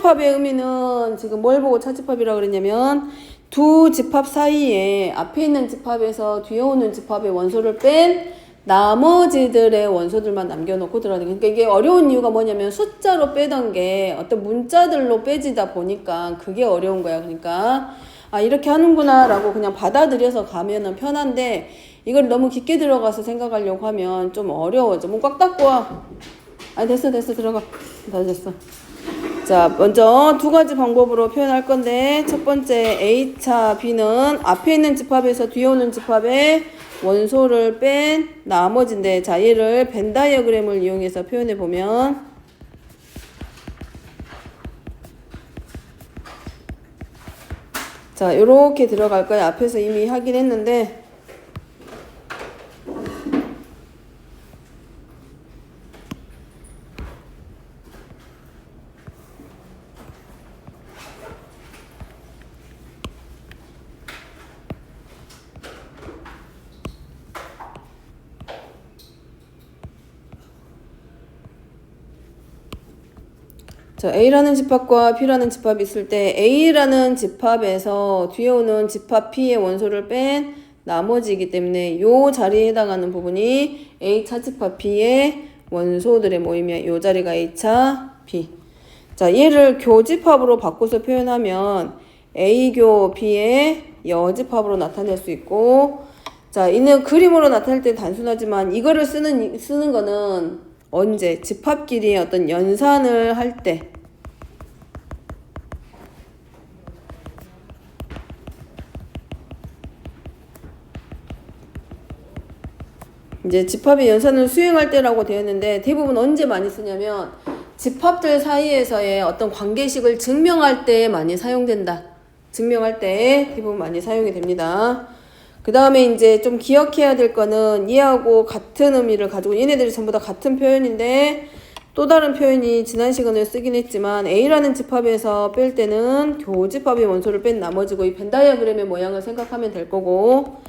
차집합의 의미는 지금 뭘 보고 차집합이라고 그랬냐면 두 집합 사이에 앞에 있는 집합에서 뒤에 오는 집합의 원소를 뺀 나머지들의 원소들만 남겨놓고 들어가는 거예요. 그러니까 이게 어려운 이유가 뭐냐면 숫자로 빼던 게 어떤 문자들로 빼지다 보니까 그게 어려운 거야. 그러니까 아 이렇게 하는구나 라고 그냥 받아들여서 가면은 편한데 이걸 너무 깊게 들어가서 생각하려고 하면 좀 어려워져. 문 꽉 닫고 와. 아 됐어 들어가. 다 됐어. 자, 먼저 두 가지 방법으로 표현할 건데 첫 번째 A차 B는 앞에 있는 집합에서 뒤에 오는 집합의 원소를 뺀 나머지인데, 자 얘를 벤 다이어그램을 이용해서 표현해 보면 자 요렇게 들어갈 거예요. 앞에서 이미 하긴 했는데 자, A라는 집합과 B라는 집합이 있을 때 A라는 집합에서 뒤에 오는 집합 P의 원소를 뺀 나머지이기 때문에 요 자리에 해당하는 부분이 A차 집합 B의 원소들의 모임이야. 요 자리가 A차 B. 자, 얘를 교집합으로 바꿔서 표현하면 A교 B의 여집합으로 나타낼 수 있고, 자, 이는 그림으로 나타낼 때 단순하지만 이거를 쓰는 거는 언제? 집합끼리의 어떤 연산을 할 때. 이제 집합의 연산을 수행할 때라고 되어 있는데 대부분 언제 많이 쓰냐면 집합들 사이에서의 어떤 관계식을 증명할 때 많이 사용된다. 증명할 때 대부분 많이 사용이 됩니다. 그 다음에 이제 좀 기억해야 될 거는 얘하고 같은 의미를 가지고 얘네들이 전부 다 같은 표현인데 또 다른 표현이 지난 시간에 쓰긴 했지만 A라는 집합에서 뺄 때는 교집합의 원소를 뺀 나머지고 이 벤 다이어그램의 모양을 생각하면 될 거고,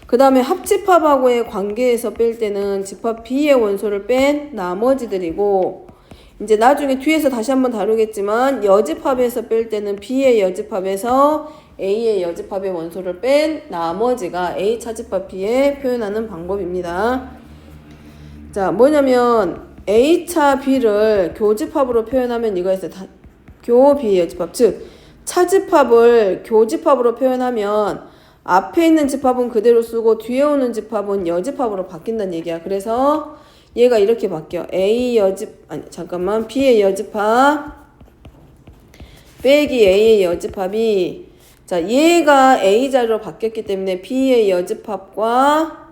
그 다음에 합집합하고의 관계에서 뺄 때는 집합 B의 원소를 뺀 나머지들이고, 이제 나중에 뒤에서 다시 한번 다루겠지만 여집합에서 뺄 때는 B의 여집합에서 A의 여집합의 원소를 뺀 나머지가 A 차집합 B에 표현하는 방법입니다. 자, 뭐냐면 A차 B를 교집합으로 표현하면 이거였어요. 교 B의 여집합. 즉 차집합을 교집합으로 표현하면 앞에 있는 집합은 그대로 쓰고 뒤에 오는 집합은 여집합으로 바뀐다는 얘기야. 그래서 얘가 이렇게 바뀌어. B의 여집합 빼기 A의 여집합이, 자 얘가 A 자리로 바뀌었기 때문에 B의 여집합과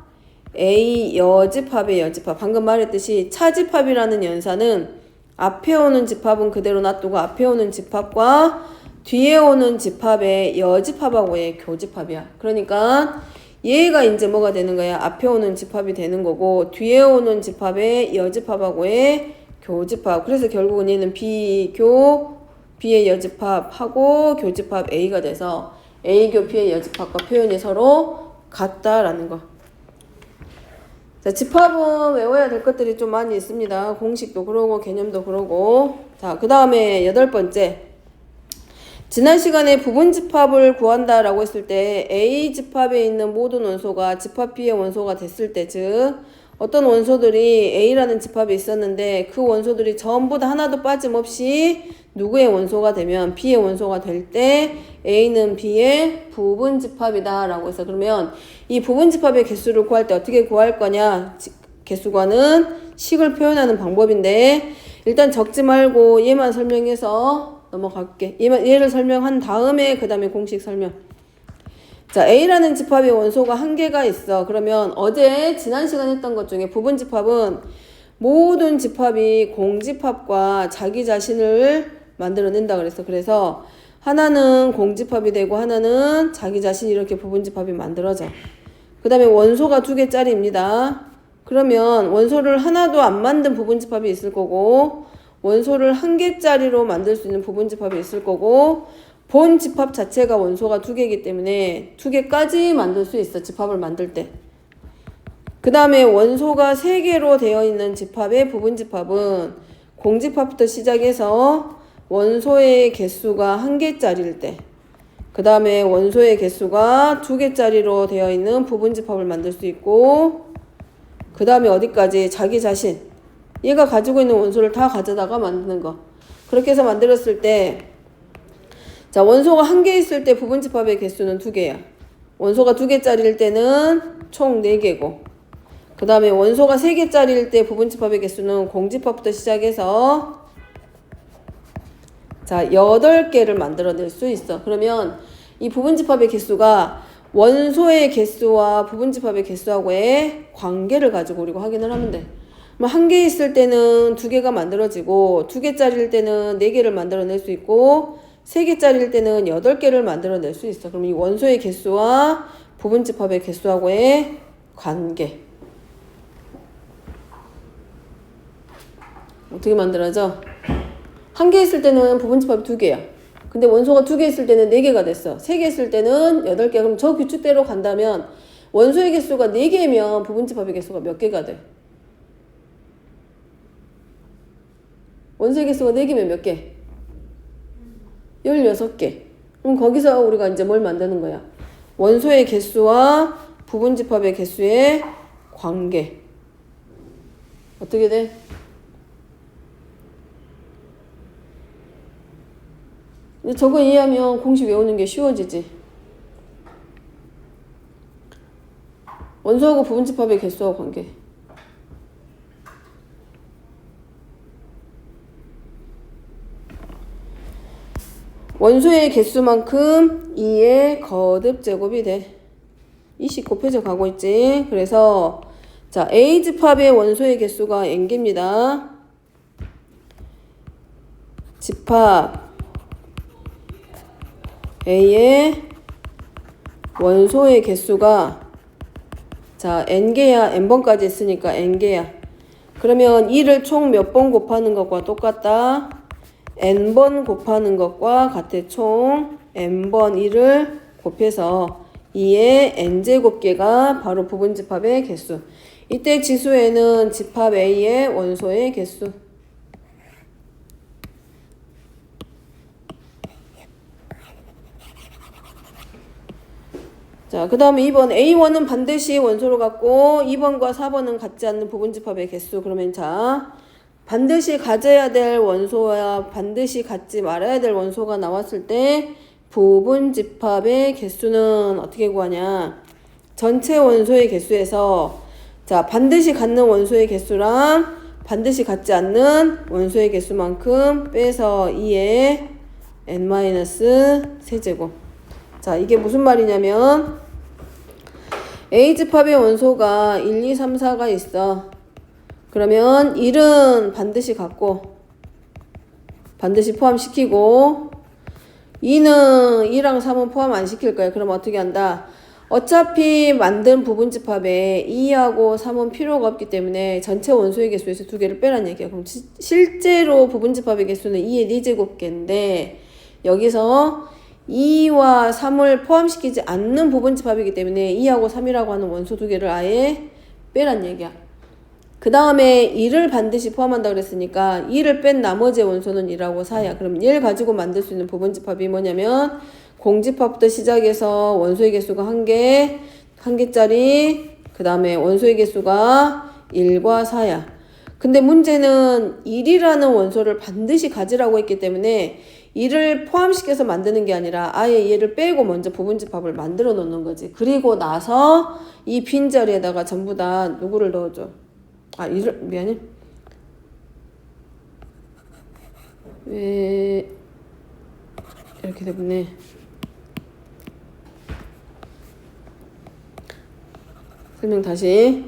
A 여집합의 여집합, 방금 말했듯이 차집합이라는 연산은 앞에 오는 집합은 그대로 놔두고 앞에 오는 집합과 뒤에 오는 집합의 여집합하고의 교집합이야. 그러니까 얘가 이제 뭐가 되는 거야? 앞에 오는 집합이 되는 거고 뒤에 오는 집합의 여집합하고의 교집합. 그래서 결국은 얘는 B의 여집합하고 교집합 A가 돼서 A교 B의 여집합과 표현이 서로 같다라는 거. 자, 집합은 외워야 될 것들이 좀 많이 있습니다. 공식도 그러고 개념도 그러고. 자, 그 다음에 8번째. 지난 시간에 부분집합을 구한다라고 했을 때 A 집합에 있는 모든 원소가 집합 B의 원소가 됐을 때, 즉 어떤 원소들이 A라는 집합에 있었는데 그 원소들이 전부 다 하나도 빠짐없이 누구의 원소가 되면 B의 원소가 될 때 A는 B의 부분집합이다 라고 해서, 그러면 이 부분집합의 개수를 구할 때 어떻게 구할 거냐, 개수관은 식을 표현하는 방법인데 일단 적지 말고 얘만 설명해서 넘어갈게. 얘를 설명한 다음에 그 다음에 공식 설명. 자, A라는 집합의 원소가 한 개가 있어. 그러면 어제 지난 시간에 했던 것 중에 부분집합은 모든 집합이 공집합과 자기 자신을 만들어낸다 그랬어. 그래서 하나는 공집합이 되고 하나는 자기 자신이 이렇게 부분집합이 만들어져. 그 다음에 원소가 2개짜리입니다. 그러면 원소를 하나도 안 만든 부분집합이 있을 거고 원소를 1개짜리로 만들 수 있는 부분집합이 있을 거고 본 집합 자체가 원소가 2개이기 때문에 2개까지 만들 수 있어. 집합을 만들 때. 그 다음에 원소가 3개로 되어 있는 집합의 부분집합은 공집합부터 시작해서 원소의 개수가 1개짜리일 때, 그 다음에 원소의 개수가 2개짜리로 되어 있는 부분집합을 만들 수 있고, 그 다음에 어디까지? 자기 자신, 얘가 가지고 있는 원소를 다 가져다가 만드는 거. 그렇게 해서 만들었을 때, 자, 원소가 1개 있을 때 부분집합의 개수는 2개야. 원소가 2개짜리일 때는 총 4개고, 그 다음에 원소가 3개짜리일 때 부분집합의 개수는 공집합부터 시작해서 자, 8개를 만들어낼 수 있어. 그러면 이 부분집합의 개수가 원소의 개수와 부분집합의 개수하고의 관계를 가지고 우리가 확인을 하면 돼. 뭐 1개 있을 때는 2개가 만들어지고, 2개짜리일 때는 4개를 만들어낼 수 있고, 3개짜리일 때는 8개를 만들어낼 수 있어. 그럼 이 원소의 개수와 부분집합의 개수하고의 관계. 어떻게 만들어져? 1개 있을 때는 부분집합이 2개야. 근데 원소가 2개 있을 때는 4개가 됐어. 3개 있을 때는 8개. 그럼 저 규칙대로 간다면 원소의 개수가 4개면 부분집합의 개수가 몇 개가 돼? 원소의 개수가 4개면 몇 개? 16개. 그럼 거기서 우리가 이제 뭘 만드는 거야? 원소의 개수와 부분집합의 개수의 관계. 어떻게 돼? 저거 이해하면 공식 외우는 게 쉬워지지. 원소하고 부분집합의 개수하고 관계. 원소의 개수만큼 2의 거듭 제곱이 돼. 20 곱해져 가고 있지. 그래서 자, A집합의 원소의 개수가 n개입니다. 집합 A의 원소의 개수가 자, n개야. n번까지 있으니까 n개야. 그러면 2를 총 몇 번 곱하는 것과 똑같다. n번 곱하는 것과 같아. 총 n번 2를 곱해서 2의 n제곱개가 바로 부분집합의 개수. 이때 지수에는 집합 A의 원소의 개수. 자, 그 다음에 2번. A1은 반드시 원소를 갖고 2번과 4번은 같지 않는 부분집합의 개수. 그러면 자, 반드시 가져야 될 원소와 반드시 갖지 말아야 될 원소가 나왔을 때 부분집합의 개수는 어떻게 구하냐? 전체 원소의 개수에서 자, 반드시 갖는 원소의 개수랑 반드시 갖지 않는 원소의 개수만큼 빼서 2의 n-세제곱. 자, 이게 무슨 말이냐면 A집합의 원소가 1, 2, 3, 4가 있어. 그러면 1은 반드시 갖고 반드시 포함시키고 2는 2랑 3은 포함 안 시킬 거야. 그럼 어떻게 한다? 어차피 만든 부분집합에 2하고 3은 필요가 없기 때문에 전체 원소의 개수에서 2개를 빼라는 얘기야. 그럼 실제로 부분집합의 개수는 2의 4제곱개인데 여기서 2와 3을 포함시키지 않는 부분집합이기 때문에 2하고 3이라고 하는 원소 2개를 아예 빼란 얘기야. 그 다음에 2를 반드시 포함한다 그랬으니까 2를 뺀 나머지 원소는 2하고 4야. 그럼 얘를 가지고 만들 수 있는 부분집합이 뭐냐면 공집합부터 시작해서 원소의 개수가 1개, 1개짜리, 그 다음에 원소의 개수가 1과 4야. 근데 문제는 1이라는 원소를 반드시 가지라고 했기 때문에 2를 포함시켜서 만드는 게 아니라 아예 얘를 빼고 먼저 부분집합을 만들어 놓는 거지. 그리고 나서 이 빈자리에다가 전부 다 누구를 넣어줘? 아, 미안해. 왜 이렇게 됐네. 설명 다시.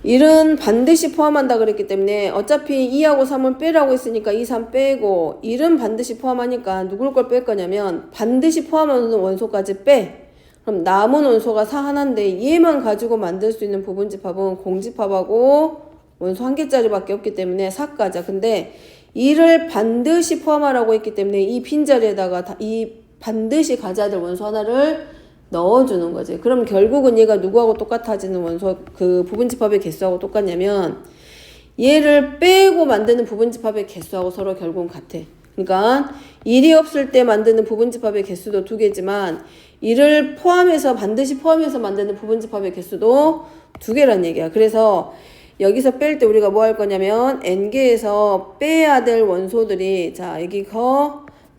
1은 반드시 포함한다 그랬기 때문에 어차피 2하고 3은 빼라고 했으니까 2, 3 빼고 1은 반드시 포함하니까 누굴 걸 뺄 거냐면 반드시 포함하는 원소까지 빼. 그럼 남은 원소가 4 하나인데 얘만 가지고 만들 수 있는 부분집합은 공집합하고 원소 1개짜리밖에 없기 때문에 4가자. 근데 2를 반드시 포함하라고 했기 때문에 이 빈자리에다가 이 반드시 가져야 될 원소 하나를 넣어주는 거지. 그럼 결국은 얘가 누구하고 똑같아지는 원소, 그 부분집합의 개수하고 똑같냐면 얘를 빼고 만드는 부분집합의 개수하고 서로 결국은 같아. 그러니까 1이 없을 때 만드는 부분집합의 개수도 2개지만 1을 포함해서 반드시 포함해서 만드는 부분집합의 개수도 2개란 얘기야. 그래서 여기서 뺄 때 우리가 뭐 할 거냐면 n개에서 빼야 될 원소들이 자 여기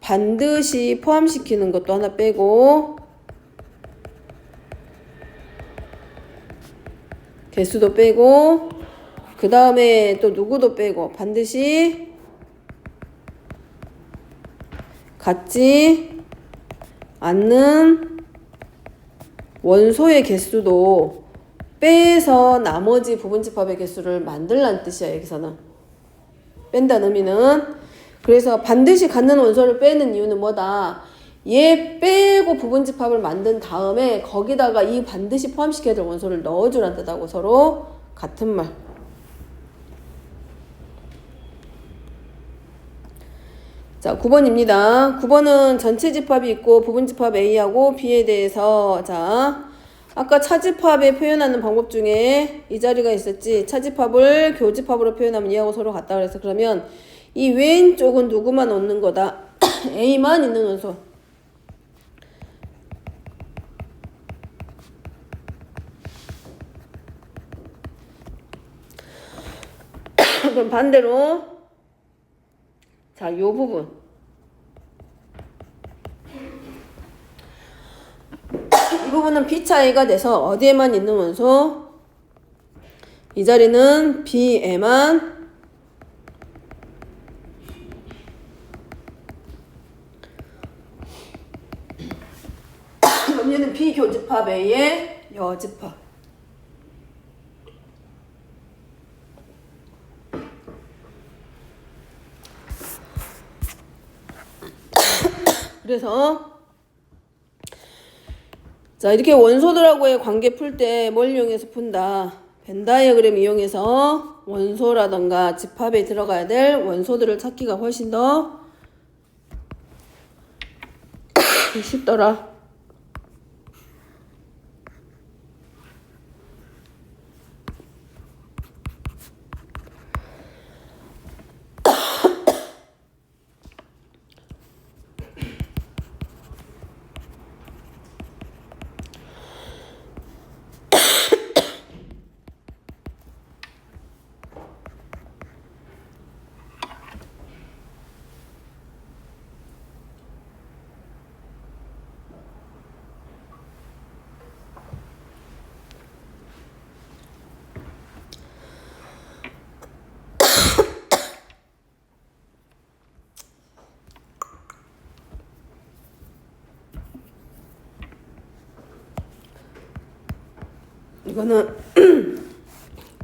반드시 포함시키는 것도 하나 빼고 개수도 빼고 그 다음에 또 누구도 빼고 반드시 같지 않는 원소의 개수도 빼서 나머지 부분집합의 개수를 만들라는 뜻이야. 여기서는 뺀다는 의미는. 그래서 반드시 갖는 원소를 빼는 이유는 뭐다? 얘 빼고 부분집합을 만든 다음에 거기다가 이 반드시 포함시켜야 될 원소를 넣어주라는 뜻하고 서로 같은 말. 자, 9번입니다. 9번은 전체 집합이 있고 부분집합 A하고 B에 대해서 자 아까 차집합에 표현하는 방법 중에 이 자리가 있었지. 차집합을 교집합으로 표현하면 얘하고 서로 같다 그래서 그러면 이 왼쪽은 누구만 얻는 거다? A만 있는 원소. 그럼 반대로 자, 요 부분 이 부분은 B차이가 돼서 어디에만 있는 원소? 이 자리는 B에만 그럼 얘는 비교집합 A의 여집합. 그래서 자 이렇게 원소들하고의 관계 풀 때 뭘 이용해서 푼다? 벤 다이어그램 이용해서 원소라던가 집합에 들어가야 될 원소들을 찾기가 훨씬 더 쉽더라. 이거는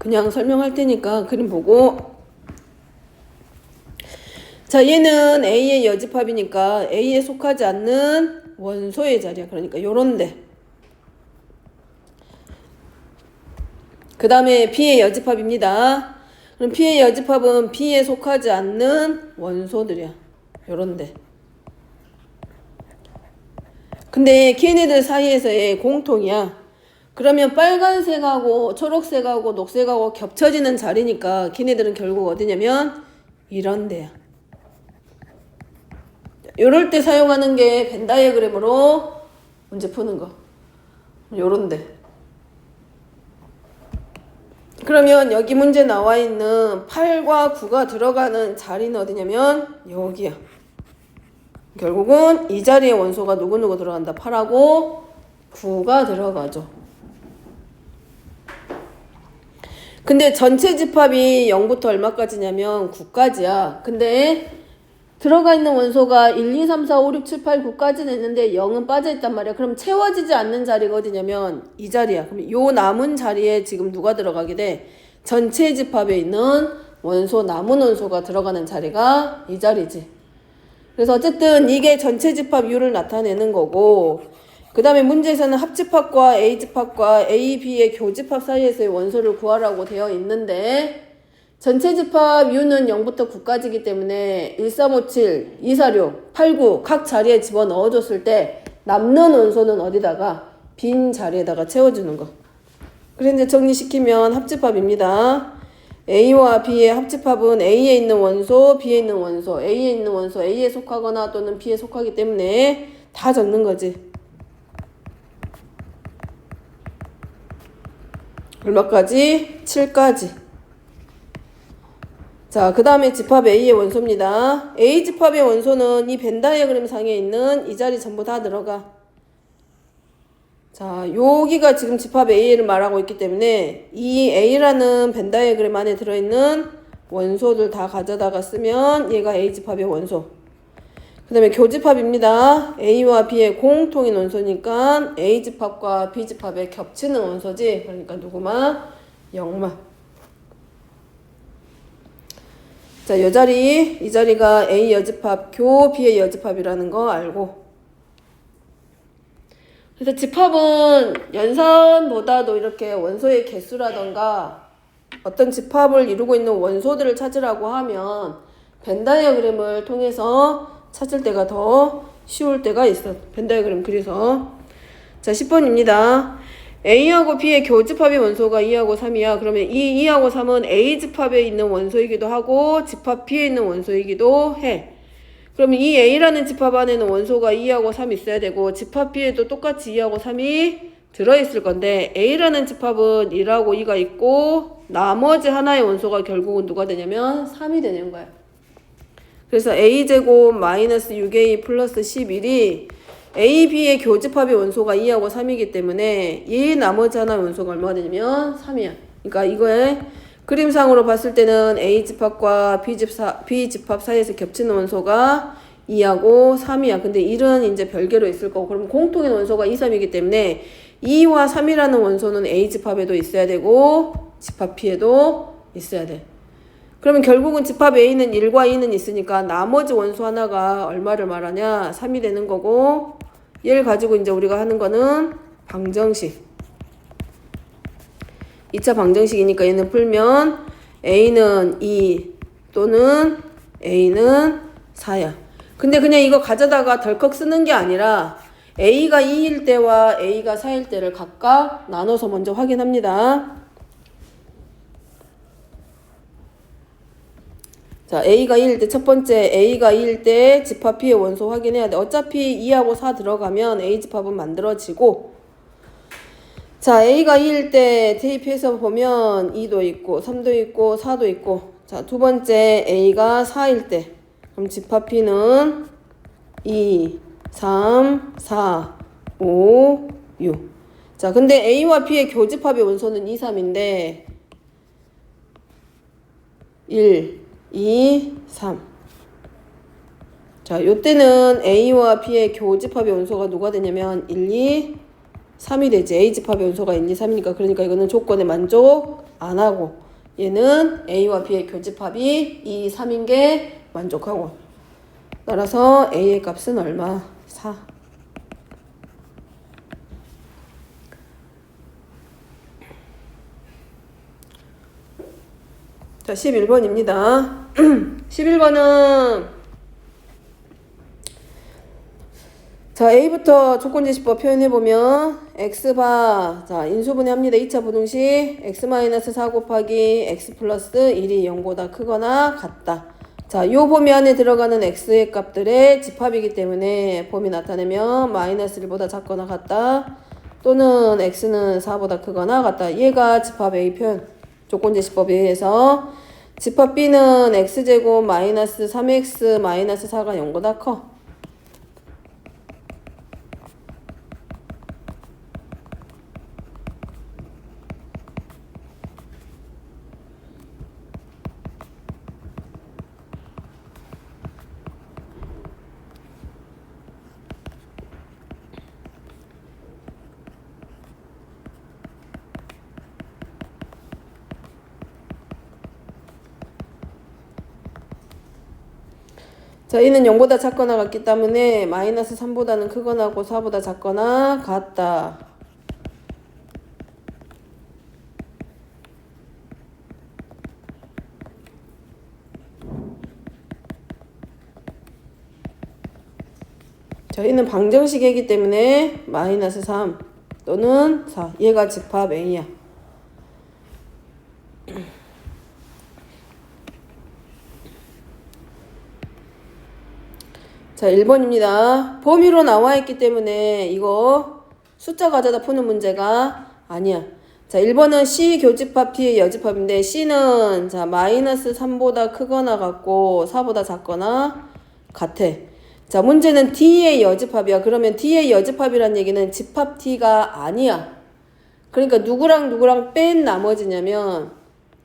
그냥 설명할 테니까 그림 보고 자 얘는 A의 여집합이니까 A에 속하지 않는 원소의 자리야. 그러니까 요런데 그 다음에 B의 여집합입니다. 그럼 B의 여집합은 B에 속하지 않는 원소들이야. 요런데 근데 걔네들 사이에서의 공통이야. 그러면 빨간색하고 초록색하고 녹색하고 겹쳐지는 자리니까 걔네들은 결국 어디냐면 이런 데야. 요럴 때 사용하는 게 벤 다이어그램으로 문제 푸는 거. 요런 데. 그러면 여기 문제 나와 있는 8과 9가 들어가는 자리는 어디냐면 여기야. 결국은 이 자리에 원소가 누구누구 들어간다. 8하고 9가 들어가죠. 근데 전체 집합이 0부터 얼마까지냐면 9까지야. 근데 들어가 있는 원소가 1, 2, 3, 4, 5, 6, 7, 8, 9까지는 있는데 0은 빠져있단 말이야. 그럼 채워지지 않는 자리가 어디냐면 이 자리야. 그럼 요 남은 자리에 지금 누가 들어가게 돼? 전체 집합에 있는 원소, 남은 원소가 들어가는 자리가 이 자리지. 그래서 어쨌든 이게 전체 집합율을 나타내는 거고 그 다음에 문제에서는 합집합과 A집합과 A, B의 교집합 사이에서의 원소를 구하라고 되어 있는데 전체 집합 U는 0부터 9까지이기 때문에 1, 3, 5, 7, 2, 4, 6, 8, 9 각 자리에 집어넣어줬을 때 남는 원소는 어디다가? 빈 자리에다가 채워주는 거. 그래서 이제 정리시키면 합집합입니다. A와 B의 합집합은 A에 있는 원소, B에 있는 원소, A에 있는 원소, A에 속하거나 또는 B에 속하기 때문에 다 적는 거지. 얼마까지? 7까지. 자, 그 다음에 집합 A의 원소입니다. A 집합의 원소는 이 벤 다이어그램 상에 있는 이 자리 전부 다 들어가. 자, 여기가 지금 집합 A를 말하고 있기 때문에 이 A라는 벤 다이어그램 안에 들어있는 원소들 다 가져다가 쓰면 얘가 A 집합의 원소. 그 다음에 교집합입니다. A와 B의 공통인 원소니까 A 집합과 B 집합의 겹치는 원소지. 그러니까 누구만? 0만. 자, 이 자리가 A 여집합, 교 B의 여집합이라는 거 알고. 그래서 집합은 연산보다도 이렇게 원소의 개수라던가 어떤 집합을 이루고 있는 원소들을 찾으라고 하면 벤 다이어그램을 통해서 찾을 때가 더 쉬울 때가 있어. 벤 다이어그램 그려서. 자, 10번입니다. A하고 B의 교집합의 원소가 2하고 3이야. 그러면 이 2하고 3은 A 집합에 있는 원소이기도 하고 집합 B에 있는 원소이기도 해. 그러면 이 A라는 집합 안에는 원소가 2하고 3 있어야 되고 집합 B에도 똑같이 2하고 3이 들어있을 건데 A라는 집합은 1하고 2가 있고 나머지 하나의 원소가 결국은 누가 되냐면 3이 되는 거야. 그래서 A제곱 마이너스 6A 플러스 11이 A, B의 교집합의 원소가 2하고 3이기 때문에 이 나머지 하나의 원소가 얼마가 되냐면 3이야. 그러니까 이거에 그림상으로 봤을 때는 A 집합과 B 집합 사이에서 겹치는 원소가 2하고 3이야. 근데 1은 이제 별개로 있을 거고, 그럼 공통인 원소가 2, 3이기 때문에 2와 3이라는 원소는 A 집합에도 있어야 되고, 집합 B에도 있어야 돼. 그러면 결국은 집합 A는 1과 2는 있으니까 나머지 원소 하나가 얼마를 말하냐? 3이 되는 거고, 얘를 가지고 이제 우리가 하는 거는 방정식. 2차 방정식이니까 얘는 풀면 A는 2 또는 A는 4야. 근데 그냥 이거 가져다가 덜컥 쓰는 게 아니라 A가 2일 때와 A가 4일 때를 각각 나눠서 먼저 확인합니다. 자, A가 2일 때 첫 번째 A가 2일 때 집합 B의 원소 확인해야 돼. 어차피 2하고 4 들어가면 A 집합은 만들어지고, 자, A가 2일 때 대입해서 보면 2도 있고 3도 있고 4도 있고, 자, 두 번째 A가 4일 때 그럼 집합 B는 2, 3, 4, 5, 6. 자, 근데 A와 B의 교집합의 원소는 2, 3인데 1, 2, 3. 자, 요때는 A와 B의 교집합의 원소가 누가 되냐면 1, 2, 3이 되지. A 집합의 원소가 1, 2, 3이니까. 그러니까 이거는 조건에 만족 안 하고, 얘는 A와 B의 교집합이 2, 3인 게 만족하고. 따라서 A의 값은 얼마? 4. 자, 11번입니다. 11번은 자, A부터 조건제시법 표현해보면 X바, 자, 인수분해 합니다. 2차 부등식 X-4 곱하기 X 플러스 1이 0보다 크거나 같다. 자, 요 범위 안에 들어가는 X의 값들의 집합이기 때문에 범위 나타내면 마이너스 1보다 작거나 같다. 또는 X는 4보다 크거나 같다. 얘가 집합 A 표현. 조건제시법에 의해서 집합 B는 X제곱 마이너스 3X 마이너스 4가 0보다 커. 자, 얘는 0보다 작거나 같기 때문에 마이너스 3보다는 크거나 하고 4보다 작거나 같다. 자, 얘는 방정식이기 때문에 마이너스 3 또는 4. 얘가 집합 A야. 자, 1번입니다. 범위로 나와 있기 때문에 이거 숫자 가져다 푸는 문제가 아니야. 자, 1번은 C 교집합 T의 여집합인데 C는 자 마이너스 3보다 크거나 같고 4보다 작거나 같아. 자, 문제는 T의 여집합이야. 그러면 T의 여집합이란 얘기는 집합 T가 아니야. 그러니까 누구랑 뺀 나머지냐면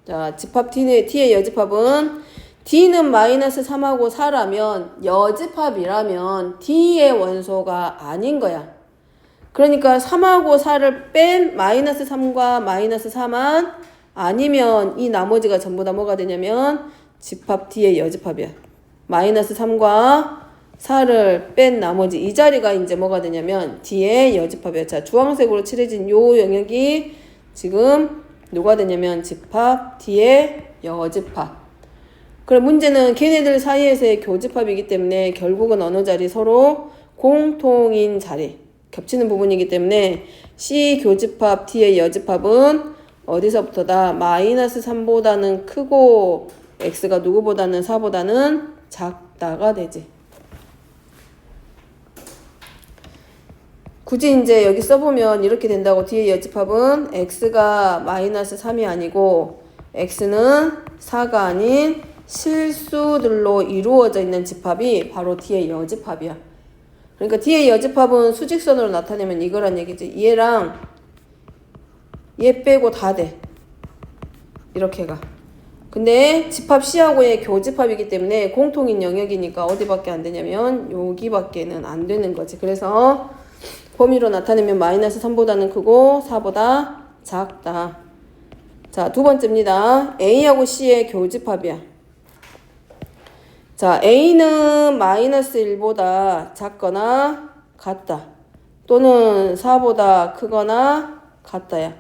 자, 집합 T의 여집합은 D는 마이너스 3하고 4라면 여집합이라면 D의 원소가 아닌 거야. 그러니까 3하고 4를 뺀 마이너스 3과 마이너스 4만 아니면 이 나머지가 전부 다 뭐가 되냐면 집합 D의 여집합이야. 마이너스 3과 4를 뺀 나머지 이 자리가 이제 뭐가 되냐면 D의 여집합이야. 자, 주황색으로 칠해진 요 영역이 지금 누가 되냐면 집합 D의 여집합. 그럼 문제는 걔네들 사이에서의 교집합이기 때문에 결국은 어느 자리 서로 공통인 자리 겹치는 부분이기 때문에 C 교집합 T의 여집합은 어디서부터다? 마이너스 3보다는 크고 X가 누구보다는 4보다는 작다가 되지. 굳이 이제 여기 써보면 이렇게 된다고. D의 여집합은 X가 마이너스 3이 아니고 X는 4가 아닌 실수들로 이루어져 있는 집합이 바로 D의 여집합이야. 그러니까 D의 여집합은 수직선으로 나타내면 이거란 얘기지. 얘랑 얘 빼고 다 돼. 이렇게가. 근데 집합 C하고의 교집합이기 때문에 공통인 영역이니까 어디밖에 안 되냐면 여기밖에는 안 되는 거지. 그래서 범위로 나타내면 마이너스 3보다는 크고 4보다 작다. 자, 두 번째입니다. A하고 C의 교집합이야. 자, A는 마이너스 1보다 작거나 같다. 또는 4보다 크거나 같다야.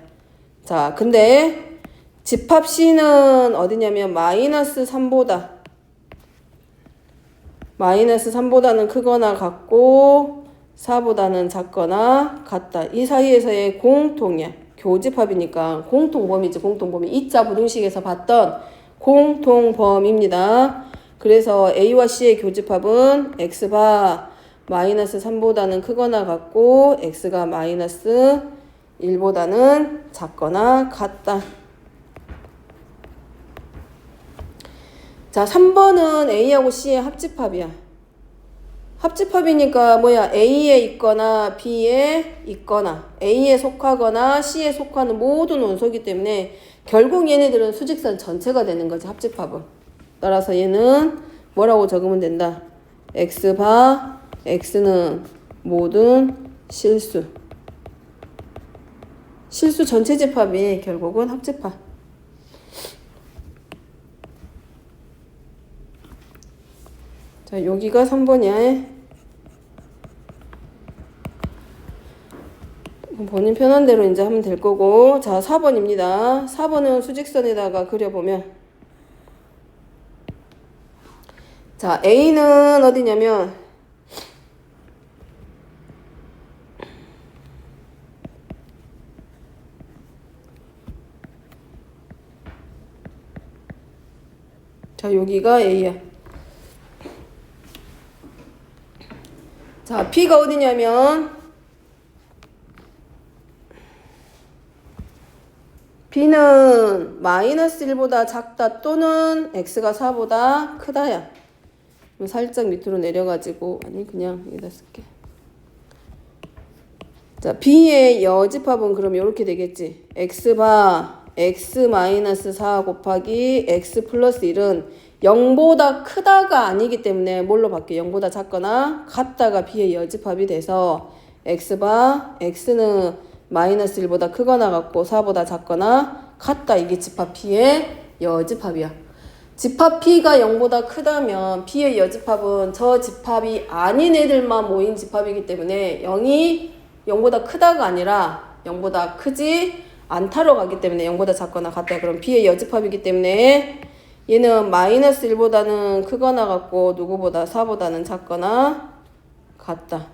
자, 근데 집합 C는 어디냐면 마이너스 3보다는 크거나 같고 4보다는 작거나 같다. 이 사이에서의 공통이야. 교집합이니까 공통범위지. 공통범위. 이자 부등식에서 봤던 공통범위입니다. 그래서 A와 C의 교집합은 X바 마이너스 3보다는 크거나 같고 X가 마이너스 1보다는 작거나 같다. 자, 3번은 A하고 C의 합집합이야. 합집합이니까 뭐야? A에 있거나 B에 있거나 A에 속하거나 C에 속하는 모든 원소이기 때문에 결국 얘네들은 수직선 전체가 되는 거지. 합집합은. 따라서 얘는 뭐라고 적으면 된다? X바 X는 모든 실수 전체 집합이 결국은 합집합. 자, 여기가 3번이야. 본인 편한 대로 이제 하면 될 거고. 자, 4번입니다. 4번은 수직선에다가 그려보면 자, A는 어디냐면 자, 여기가 A야. 자, B가 어디냐면 B는 마이너스 1보다 작다 또는 X가 4보다 크다야. 살짝 밑으로 내려가지고 아니 그냥 여기다 쓸게. 자, B의 여집합은 그럼 이렇게 되겠지. X바 X-4 곱하기 X 플러스 1은 0보다 크다가 아니기 때문에 뭘로 바뀌어? 0보다 작거나 같다가 B의 여집합이 돼서 X바 X는 마이너스 1보다 크거나 같고 4보다 작거나 같다. 이게 집합 P의 여집합이야. 집합 P가 0보다 크다면 P의 여집합은 저 집합이 아닌 애들만 모인 집합이기 때문에 0이 0보다 크다가 아니라 0보다 크지 않다로 가기 때문에 0보다 작거나 같다. 그럼 P의 여집합이기 때문에 얘는 마이너스 1보다는 크거나 같고 누구보다 4보다는 작거나 같다.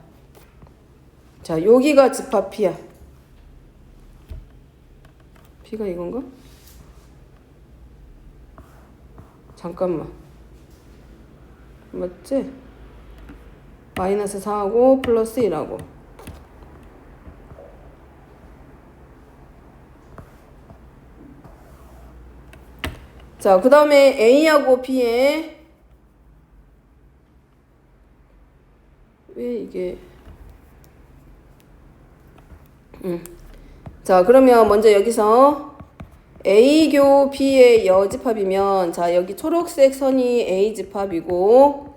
자, 여기가 집합 P야. P가 이건가? 잠깐만. 맞지? 마이너스 4하고 플러스 1하고. 자, 그 다음에 A하고 B에 왜 이게 자, 그러면 먼저 여기서 A교 B의 여집합이면, 자, 여기 초록색 선이 A집합이고,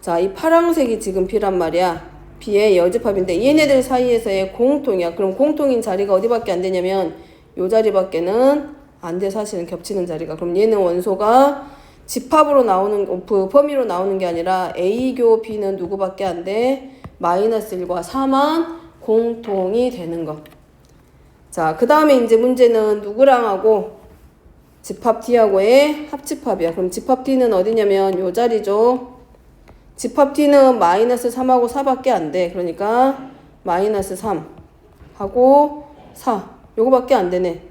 자, 이 파란색이 지금 B란 말이야. B의 여집합인데 얘네들 사이에서의 공통이야. 그럼 공통인 자리가 어디밖에 안 되냐면 요 자리밖에는 안 돼. 사실은 겹치는 자리가. 그럼 얘는 원소가 집합으로 나오는, 범위로 나오는 게 아니라 A교 B는 누구밖에 안 돼? 마이너스 1과 4만 공통이 되는 거. 자, 그 다음에 이제 문제는 누구랑 하고 집합 D하고의 합집합이야. 그럼 집합 D는 어디냐면 요 자리죠. 집합 D는 마이너스 3하고 4밖에 안 돼. 그러니까 마이너스 3하고 4. 요거밖에 안 되네.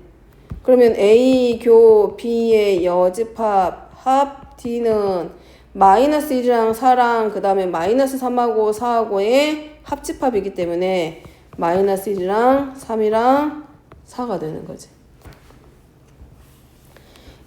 그러면 A 교 B의 여집합 합 D는 마이너스 1이랑 4랑 그 다음에 마이너스 3하고 4하고의 합집합이기 때문에 마이너스 1이랑 3이랑 4가 되는 거지.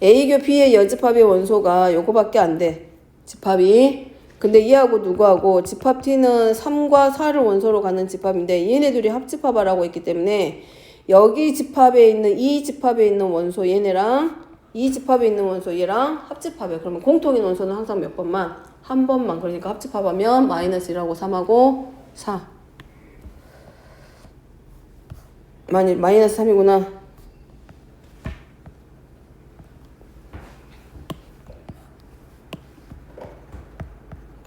A교 B의 여집합의 원소가 요거밖에 안 돼. 집합이. 근데 얘하고 누구하고 집합 T는 3과 4를 원소로 갖는 집합인데 얘네들이 합집합하라고 했기 때문에 여기 집합에 있는 이 집합에 있는 원소 얘네랑 이 집합에 있는 원소 얘랑 합집합이야. 그러면 공통인 원소는 항상 몇 번만? 한 번만. 그러니까 합집합하면 마이너스 1하고 3하고 4. 마이너스 3이구나.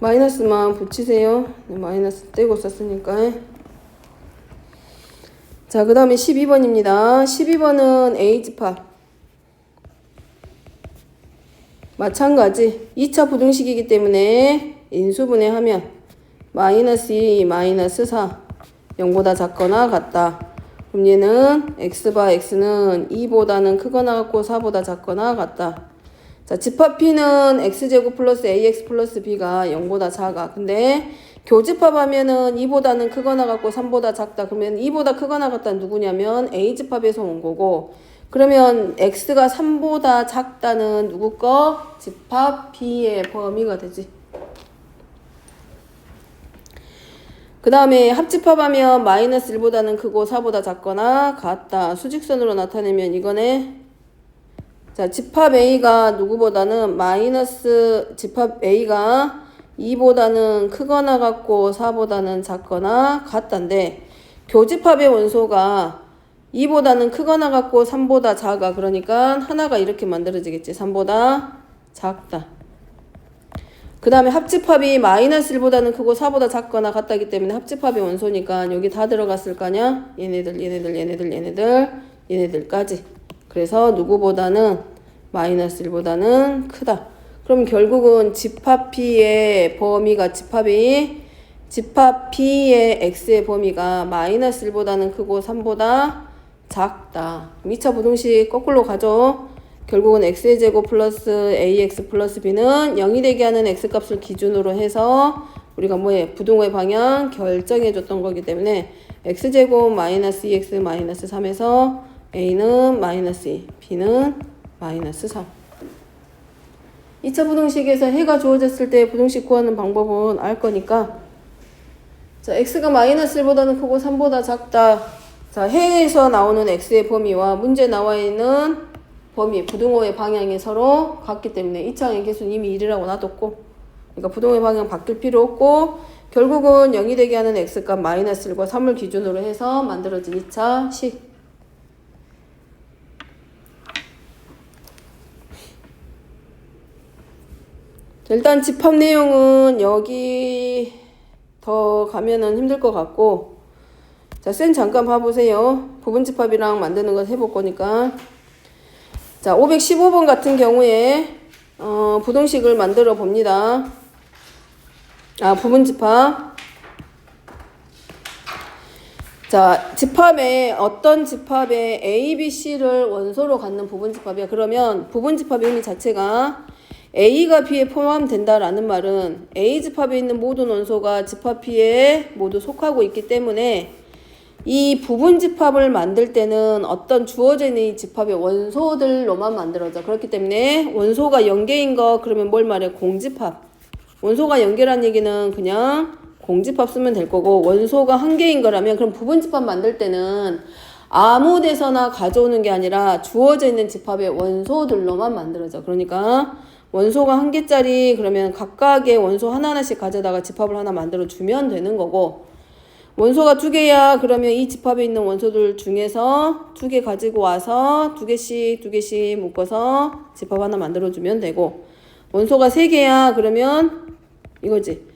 마이너스만 붙이세요. 마이너스 떼고 썼으니까. 자, 그 다음에 12번입니다. 12번은 A집합. 마찬가지 2차 부등식이기 때문에 인수분해하면 마이너스 2, 마이너스 4 0보다 작거나 같다. 그럼 얘는 x바 x는 2보다는 크거나 같고 4보다 작거나 같다. 자, 집합 P는 x제곱 플러스 ax 플러스 b가 0보다 작아. 근데 교집합하면은 2보다는 크거나 같고 3보다 작다. 그러면 2보다 크거나 같다는 누구냐면 a집합에서 온 거고, 그러면 x가 3보다 작다는 누구 거? 집합 B의 범위가 되지. 그 다음에 합집합하면 마이너스 1보다는 크고 4보다 작거나 같다. 수직선으로 나타내면 이거네. 자, 집합 A가 누구보다는 마이너스 집합 A가 2보다는 크거나 같고 4보다는 작거나 같다인데 교집합의 원소가 2보다는 크거나 같고 3보다 작아. 그러니까 하나가 이렇게 만들어지겠지. 3보다 작다. 그 다음에 합집합이 마이너스 1보다는 크고 4보다 작거나 같다기 때문에 합집합의 원소니까 여기 다 들어갔을 거냐? 얘네들까지. 그래서 누구보다는 마이너스 1보다는 크다. 그럼 결국은 집합 P의 범위가 집합 P의 X의 범위가 마이너스 1보다는 크고 3보다 작다. 2차 부등식 거꾸로 가죠. 결국은 x의 제곱 플러스 ax 플러스 b는 0이 되게 하는 x값을 기준으로 해서 우리가 부등호의 방향 결정해 줬던 거기 때문에 x제곱 마이너스 2x 마이너스 3에서 a는 마이너스 2, b는 마이너스 3. 2차 부등식에서 해가 주어졌을 때 부등식 구하는 방법은 알 거니까, 자, x가 마이너스 1보다는 크고 3보다 작다. 자, 해에서 나오는 x의 범위와 문제 나와 있는 범위, 부등호의 방향이 서로 같기 때문에 2차의 개수는 이미 1이라고 놔뒀고, 그러니까 부등호의 방향 바뀔 필요 없고, 결국은 0이 되게 하는 x값 마이너스 1과 3을 기준으로 해서 만들어진 2차 식. 자, 일단 집합 내용은 여기 더 가면은 힘들 것 같고, 자, 쌤 잠깐 봐보세요. 부분집합이랑 만드는 거 해볼 거니까. 자, 515번 같은 경우에 부등식을 만들어 봅니다. 부분집합. 자, 집합에 어떤 집합에 A, B, C를 원소로 갖는 부분집합이야. 그러면 부분집합의 의미 자체가 A가 B에 포함된다라는 말은 A 집합에 있는 모든 원소가 집합 B에 모두 속하고 있기 때문에 이 부분 집합을 만들 때는 어떤 주어져 있는 이 집합의 원소들로만 만들어져. 그렇기 때문에 원소가 연계인 거 그러면 뭘 말해? 공집합. 원소가 연계란 얘기는 그냥 공집합 쓰면 될 거고, 원소가 한 개인 거라면 그럼 부분 집합 만들 때는 아무 데서나 가져오는 게 아니라 주어져 있는 집합의 원소들로만 만들어져. 그러니까 원소가 한 개짜리 그러면 각각의 원소 하나하나씩 가져다가 집합을 하나 만들어 주면 되는 거고, 원소가 두 개야 그러면 이 집합에 있는 원소들 중에서 두 개 가지고 와서 두 개씩 묶어서 집합 하나 만들어 주면 되고, 원소가 세 개야 그러면 이거지.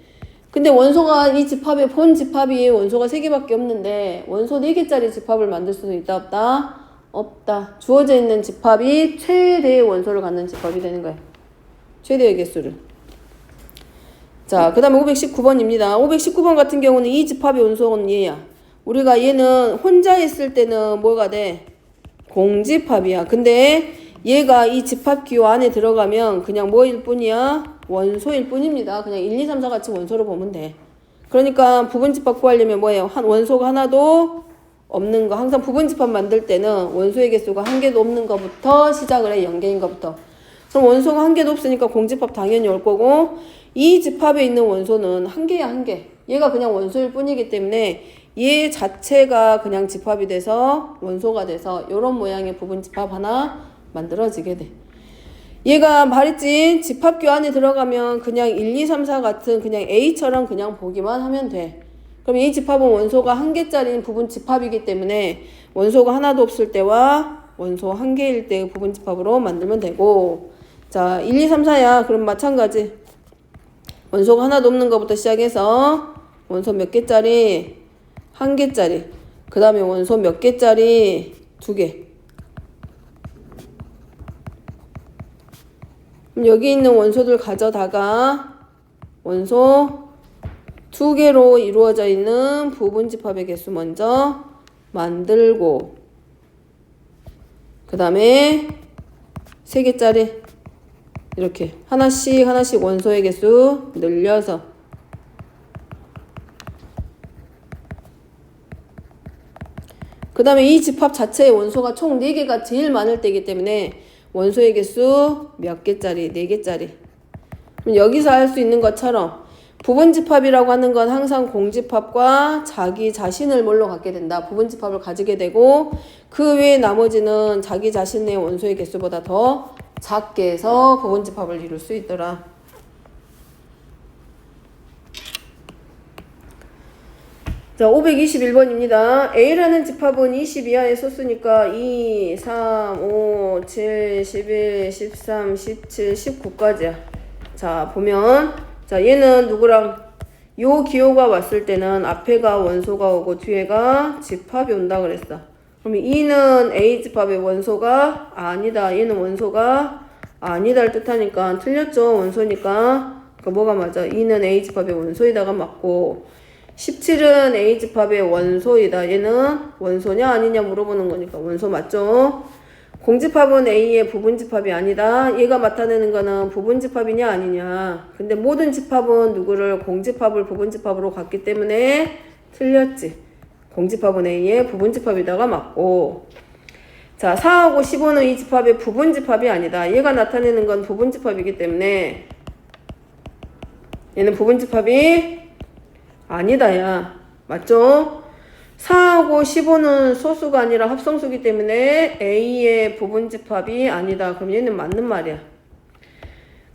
근데 원소가 이 집합의 본 집합이 원소가 세 개밖에 없는데 원소 네 개짜리 집합을 만들 수는 있다 없다? 없다. 주어져 있는 집합이 최대의 원소를 갖는 집합이 되는 거야. 최대의 개수를. 자, 그 다음에 519번입니다. 519번 같은 경우는 이 집합의 원소는 얘야. 우리가 얘는 혼자 있을 때는 뭐가 돼? 공집합이야. 근데 얘가 이 집합 기호 안에 들어가면 그냥 뭐일 뿐이야? 원소일 뿐입니다. 그냥 1, 2, 3, 4 같이 원소로 보면 돼. 그러니까 부분집합 구하려면 뭐예요? 한 원소가 하나도 없는 거. 항상 부분집합 만들 때는 원소의 개수가 한 개도 없는 거부터 시작을 해. 연계인 거부터. 그럼 원소가 한 개도 없으니까 공집합 당연히 올 거고, 이 집합에 있는 원소는 한 개야, 한 개. 얘가 그냥 원소일 뿐이기 때문에 얘 자체가 그냥 집합이 돼서 원소가 돼서 이런 모양의 부분집합 하나 만들어지게 돼. 얘가 말했지, 집합교 안에 들어가면 그냥 1, 2, 3, 4 같은 그냥 A처럼 그냥 보기만 하면 돼. 그럼 이 집합은 원소가 한 개짜리인 부분 집합이기 때문에 원소가 하나도 없을 때와 원소 한 개일 때 부분 집합으로 만들면 되고, 자, 1, 2, 3, 4야. 그럼 마찬가지. 원소가 하나도 없는 것부터 시작해서 원소 몇 개짜리? 한 개짜리. 그 다음에 원소 몇 개짜리? 두 개. 그럼 여기 있는 원소들 가져다가 원소 두 개로 이루어져 있는 부분집합의 개수 먼저 만들고, 그 다음에 세 개짜리 이렇게 하나씩 원소의 개수 늘려서, 그 다음에 이 집합 자체의 원소가 총 4개가 제일 많을 때이기 때문에 원소의 개수 몇 개짜리? 4개짜리. 그럼 여기서 할 수 있는 것처럼 부분집합이라고 하는 건 항상 공집합과 자기 자신을 뭘로 갖게 된다. 부분집합을 가지게 되고, 그 외에 나머지는 자기 자신의 원소의 개수보다 더 작게 해서 부분집합을 이룰 수 있더라. 자, 521번입니다. A라는 집합은 20 이하의 소수니까 2, 3, 5, 7, 11, 13, 17, 19까지야. 자, 보면, 자, 얘는 누구랑 요 기호가 왔을 때는 앞에가 원소가 오고 뒤에가 집합이 온다 그랬어. 그럼 2는 A 집합의 원소가 아니다. 얘는 원소가 아니다를 뜻하니까 틀렸죠. 원소니까. 그러니까 뭐가 맞아? 2는 A 집합의 원소이다가 맞고, 17은 A 집합의 원소이다. 얘는 원소냐 아니냐 물어보는 거니까 원소 맞죠? 공집합은 A의 부분집합이 아니다. 얘가 나타내는 거는 부분집합이냐 아니냐. 근데 모든 집합은 누구를 공집합을 부분집합으로 갖기 때문에 틀렸지. 공집합은 A의 부분집합이다가 맞고, 자, 4하고 15는 이 집합의 부분집합이 아니다. 얘가 나타내는 건 부분집합이기 때문에 얘는 부분집합이 아니다야. 맞죠? 4하고 15는 소수가 아니라 합성수기 때문에 A의 부분집합이 아니다. 그럼 얘는 맞는 말이야.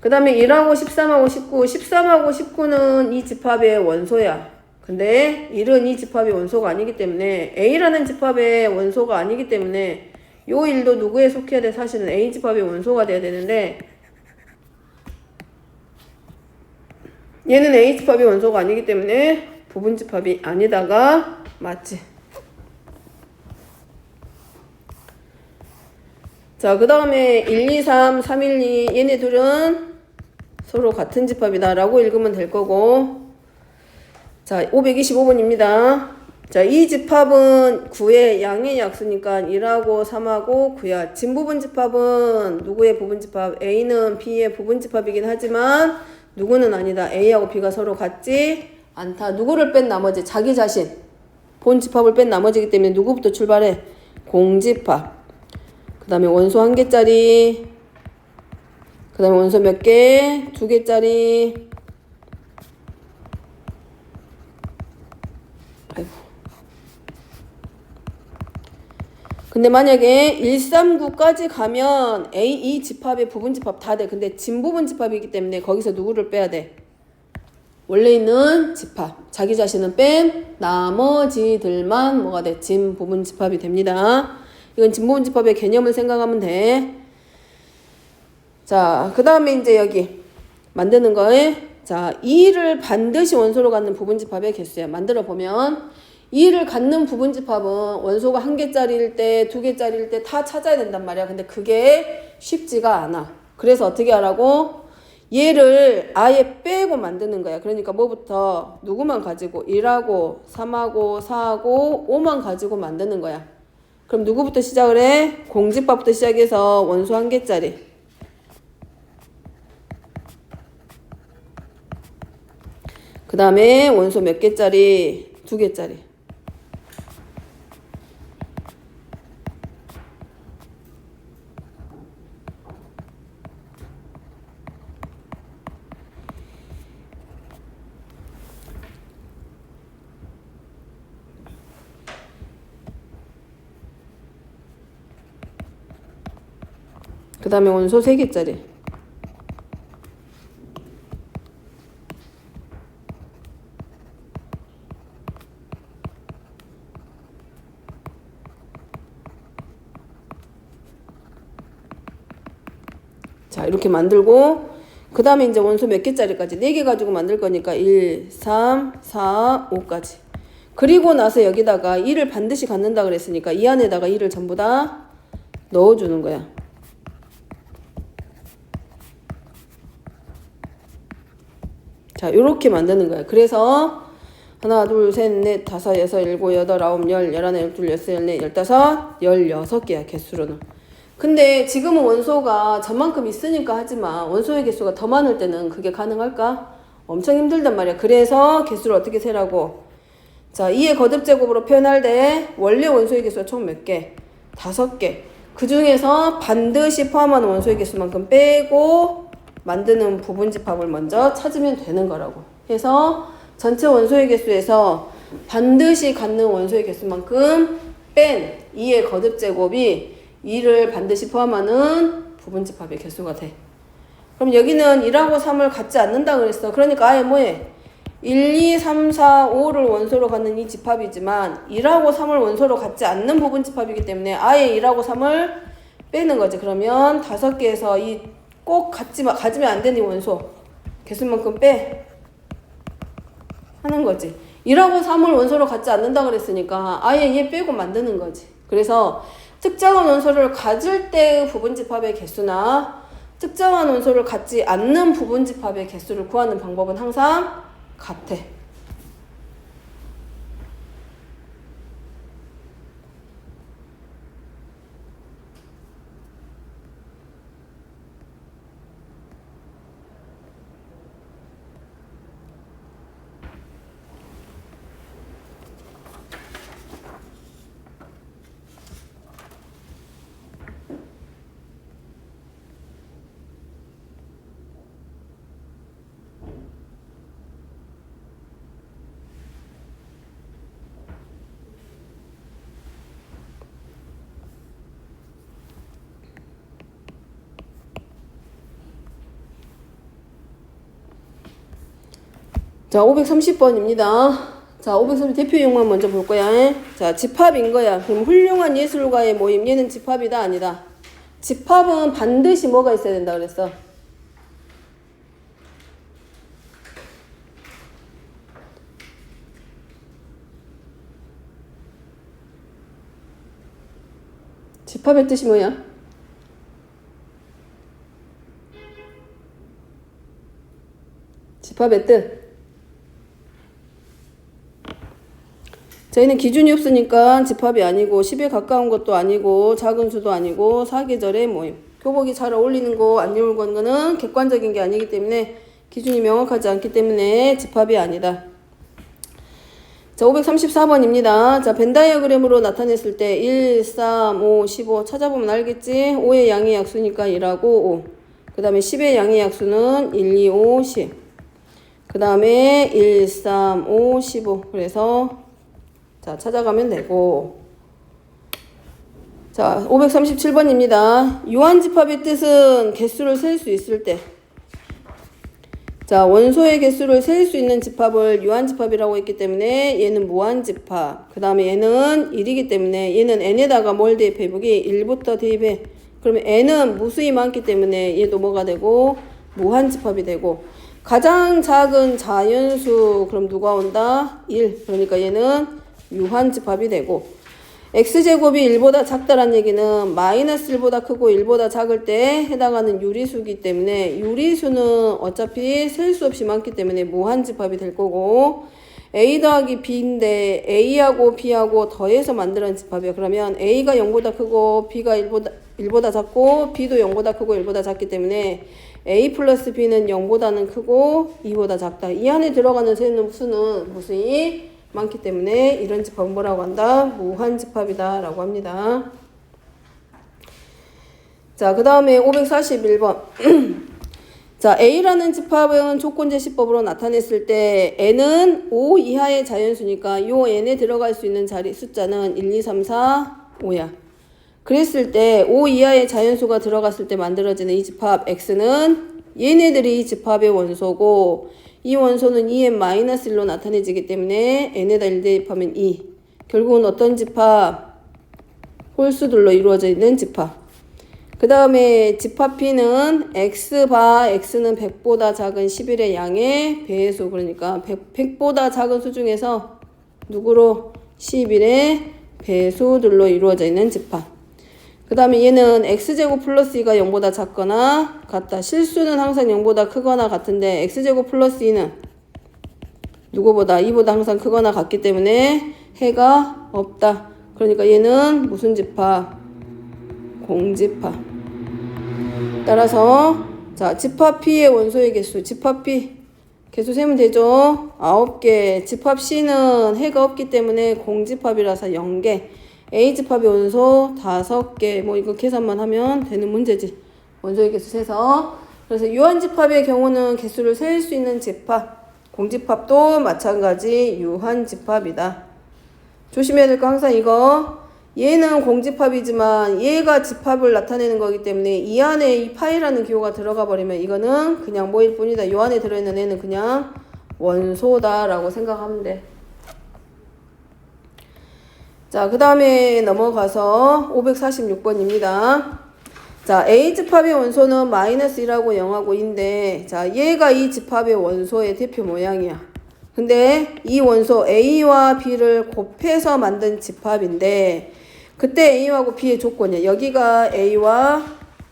그 다음에 1하고 13하고 19, 13하고 19는 이 집합의 원소야. 근데 1은 이 집합의 원소가 아니기 때문에, A라는 집합의 원소가 아니기 때문에 요 1도 누구에 속해야 돼? 사실은 A 집합의 원소가 돼야 되는데, 얘는 A 집합의 원소가 아니기 때문에 부분집합이 아니다가 맞지. 자, 그 다음에 1, 2, 3, 3, 1, 2 얘네 둘은 서로 같은 집합이다 라고 읽으면 될 거고, 자, 525번입니다. 자, 이 집합은 9의 양의 약수니까 1하고 3하고 9야. 진부분집합은 누구의 부분집합? A는 B의 부분집합이긴 하지만 누구는 아니다. A하고 B가 서로 같지 않다. 누구를 뺀 나머지? 자기 자신. 본집합을 뺀 나머지이기 때문에 누구부터 출발해? 공집합. 그 다음에 원소 1개짜리. 그 다음에 원소 몇 개? 2개짜리. 아이고. 근데 만약에 139까지 가면 A, 이 집합의 부분집합 다 돼. 근데 진부분집합이기 때문에 거기서 누구를 빼야 돼? 원래 있는 집합. 자기 자신은 뺀 나머지들만 뭐가 돼? 진부분집합이 됩니다. 이건 진부분집합의 개념을 생각하면 돼. 자, 그 다음에 이제 여기 만드는 거에 자, 2를 반드시 원소로 갖는 부분집합의 개수야. 만들어 보면 2를 갖는 부분집합은 원소가 1개짜리일 때, 2개짜리일 때 다 찾아야 된단 말이야. 근데 그게 쉽지가 않아. 그래서 어떻게 하라고? 얘를 아예 빼고 만드는 거야. 그러니까 뭐부터 누구만 가지고 1하고 3하고 4하고 5만 가지고 만드는 거야. 그럼 누구부터 시작을 해? 공집합부터 시작해서 원소 1개짜리. 그 다음에 원소 몇 개짜리? 2개짜리. 그 다음에 원소 3개짜리. 자, 이렇게 만들고 그 다음에 이제 원소 몇 개짜리까지 4개 가지고 만들 거니까 1, 3, 4, 5까지. 그리고 나서 여기다가 2를 반드시 갖는다 그랬으니까 이 안에다가 2를 전부 다 넣어주는 거야. 자, 요렇게 만드는 거야. 그래서 하나, 둘, 셋, 넷, 다섯, 여섯, 일곱, 여덟, 아홉, 열, 열하나, 열둘, 열세, 열네, 열다섯, 16개야, 개수로는. 근데 지금은 원소가 저만큼 있으니까 하지만 원소의 개수가 더 많을 때는 그게 가능할까? 엄청 힘들단 말이야. 그래서 개수를 어떻게 세라고? 자, 2의 거듭제곱으로 표현할 때 원래 원소의 개수가 총 몇 개? 5개. 그 중에서 반드시 포함하는 원소의 개수만큼 빼고 만드는 부분집합을 먼저 찾으면 되는 거라고. 해서 전체 원소의 개수에서 반드시 갖는 원소의 개수만큼 뺀 2의 거듭제곱이 2를 반드시 포함하는 부분집합의 개수가 돼. 그럼 여기는 1하고 3을 갖지 않는다 그랬어. 그러니까 아예 뭐해? 1, 2, 3, 4, 5를 원소로 갖는 이 집합이지만 1하고 3을 원소로 갖지 않는 부분집합이기 때문에 아예 1하고 3을 빼는 거지. 그러면 5개에서 이 꼭 가지면 안 되는 원소 개수만큼 빼 하는 거지. 1하고 3을 원소로 갖지 않는다 그랬으니까 아예 얘 빼고 만드는 거지. 그래서 특정한 원소를 가질 때의 부분집합의 개수나 특정한 원소를 갖지 않는 부분집합의 개수를 구하는 방법은 항상 같아. 자, 530번입니다. 자, 530 대표용만 먼저 볼 거야. 자, 집합인 거야. 그럼 훌륭한 예술가의 모임. 얘는 집합이다, 아니다? 집합은 반드시 뭐가 있어야 된다 그랬어? 집합의 뜻이 뭐야? 집합의 뜻. 저희는 기준이 없으니까 집합이 아니고 10에 가까운 것도 아니고 작은 수도 아니고 사계절의 모임. 교복이 잘 어울리는 거 안 어울리는 거는 객관적인 게 아니기 때문에 기준이 명확하지 않기 때문에 집합이 아니다. 자, 534번입니다. 자, 벤 다이어그램으로 나타냈을 때 1, 3, 5, 15 찾아보면 알겠지? 5의 양의 약수니까 1하고 5. 그 다음에 10의 양의 약수는 1, 2, 5, 10. 그 다음에 1, 3, 5, 15. 그래서 자, 찾아가면 되고. 자, 537번입니다. 유한집합의 뜻은 개수를 셀 수 있을 때. 자, 원소의 개수를 셀 수 있는 집합을 유한집합이라고 했기 때문에 얘는 무한집합. 그 다음에 얘는 1이기 때문에 얘는 n에다가 뭘 대입해? 보기 1부터 대입해. 그러면 n은 무수히 많기 때문에 얘도 뭐가 되고? 무한집합이 되고. 가장 작은 자연수 그럼 누가 온다? 1. 그러니까 얘는 유한집합이 되고. x제곱이 1보다 작다란 얘기는 마이너스 1보다 크고 1보다 작을 때 해당하는 유리수이기 때문에 유리수는 어차피 셀 수 없이 많기 때문에 무한집합이 될 거고 a 더하기 b인데 a하고 b하고 더해서 만드는 집합이에요. 그러면 a가 0보다 크고 b가 1보다 작고 b도 0보다 크고 1보다 작기 때문에 a 플러스 b는 0보다는 크고 2보다 작다. 이 안에 들어가는 수는 무수히 많기 때문에 이런 집합은 뭐라고 한다? 무한집합이다 라고 합니다. 자, 그 다음에 541번. 자, A라는 집합은 조건제시법으로 나타냈을 때 n은 5 이하의 자연수니까 요 n에 들어갈 수 있는 자리 숫자는 1, 2, 3, 4, 5야. 그랬을 때 5 이하의 자연수가 들어갔을 때 만들어지는 이 집합 x는 얘네들이 이 집합의 원소고 이 원소는 2n-1로 나타내지기 때문에 n에다 1 대입하면 2. 결국은 어떤 집합? 홀수들로 이루어져 있는 집합. 그 다음에 집합 P는 x바 x는 100보다 작은 11의 양의 배수. 그러니까 100보다 작은 수 중에서 누구로? 11의 배수들로 이루어져 있는 집합. 그 다음에 얘는 x제곱 플러스 2가 0보다 작거나 같다. 실수는 항상 0보다 크거나 같은데 x제곱 플러스 2는 누구보다 2보다 항상 크거나 같기 때문에 해가 없다. 그러니까 얘는 무슨 집합? 공집합. 따라서 자, 집합 P의 원소의 개수. 집합 P 개수 세면 되죠? 9개. 집합 C는 해가 없기 때문에 공집합이라서 0개. A집합의 원소 5개. 뭐 이거 계산만 하면 되는 문제지. 원소의 개수 세서. 그래서 유한집합의 경우는 개수를 셀 수 있는 집합. 공집합도 마찬가지 유한집합이다. 조심해야 될 거 항상 이거. 얘는 공집합이지만 얘가 집합을 나타내는 거기 때문에 이 안에 이 파이라는 기호가 들어가 버리면 이거는 그냥 뭐일 뿐이다. 요 안에 들어있는 애는 그냥 원소다라고 생각하면 돼. 자, 그 다음에 넘어가서 546번입니다. 자, A집합의 원소는 마이너스 1하고 0하고 2인데, 자, 얘가 이 집합의 원소의 대표 모양이야. 근데 이 원소 A와 B를 곱해서 만든 집합인데, 그때 A하고 B의 조건이야. 여기가 A와